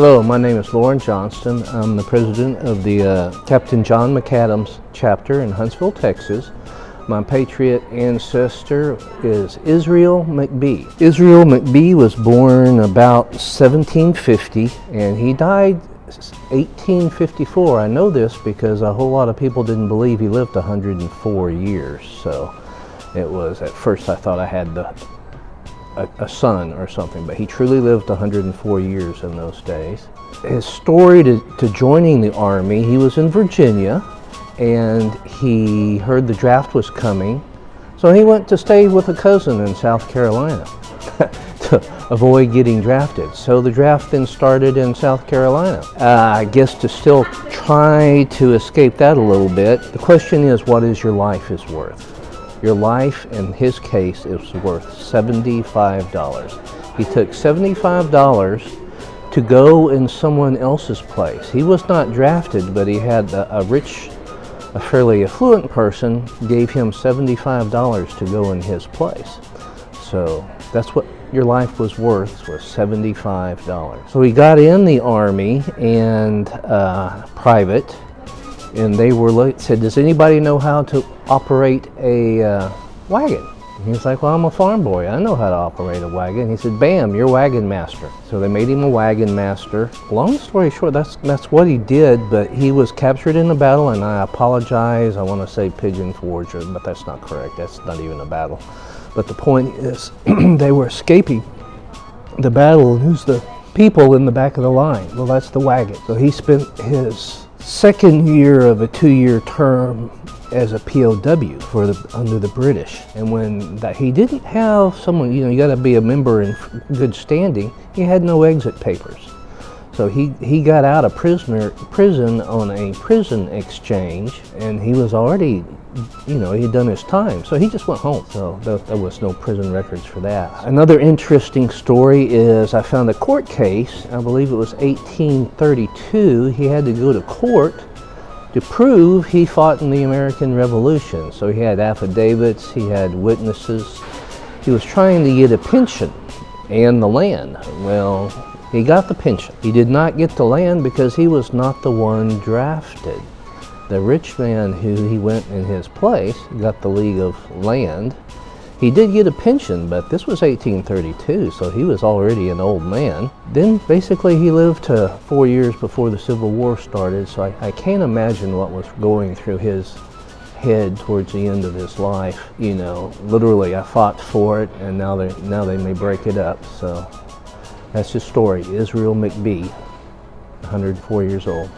Hello, my name is Loren Johnston. I'm the president of the Captain John McAdams chapter in Huntsville, Texas. My Patriot ancestor is Israel McBee. Israel McBee was born about 1750 and he died 1854. I know this because a whole lot of people didn't believe he lived 104 years. So it was, at first I thought I had a son or something, but he truly lived 104 years in those days. His story to joining the Army, he was in Virginia and he heard the draft was coming, so he went to stay with a cousin in South Carolina to avoid getting drafted. So the draft then started in South Carolina. I guess to still try to escape that a little bit, the question is, what is your life is worth? Your life, in his case, is worth $75. He took $75 to go in someone else's place. He was not drafted, but he had a fairly affluent person gave him $75 to go in his place. So that's what your life was worth, was $75. So he got in the Army and private, and they said, does anybody know how to operate a wagon? And he was like, well, I'm a farm boy. I know how to operate a wagon. He said, bam, you're wagon master. So they made him a wagon master. Long story short, that's what he did, but he was captured in a battle, and I apologize, I want to say Pigeon Forge, but that's not correct. That's not even a battle. But the point is, they were escaping the battle, and who's the people in the back of the line? Well, that's the wagon. So he spent his second year of a 2-year term as a POW under the British. And when he didn't have someone, you got to be a member in good standing, he had no exit papers. So he got out of prison on a prison exchange, and he was already, he'd done his time, so he just went home. So there was no prison records for that. Another interesting story is I found a court case, I believe it was 1832. He had to go to court to prove he fought in the American Revolution. So he had affidavits, he had witnesses. He was trying to get a pension and the land. Well, he got the pension. He did not get the land because he was not the one drafted. The rich man who he went in his place got the league of land. He did get a pension, but this was 1832, so he was already an old man. Then basically he lived to 4 years before the Civil War started, so I can't imagine what was going through his head towards the end of his life. Literally, I fought for it, and now they may break it up. So that's his story, Israel McBee, 104 years old.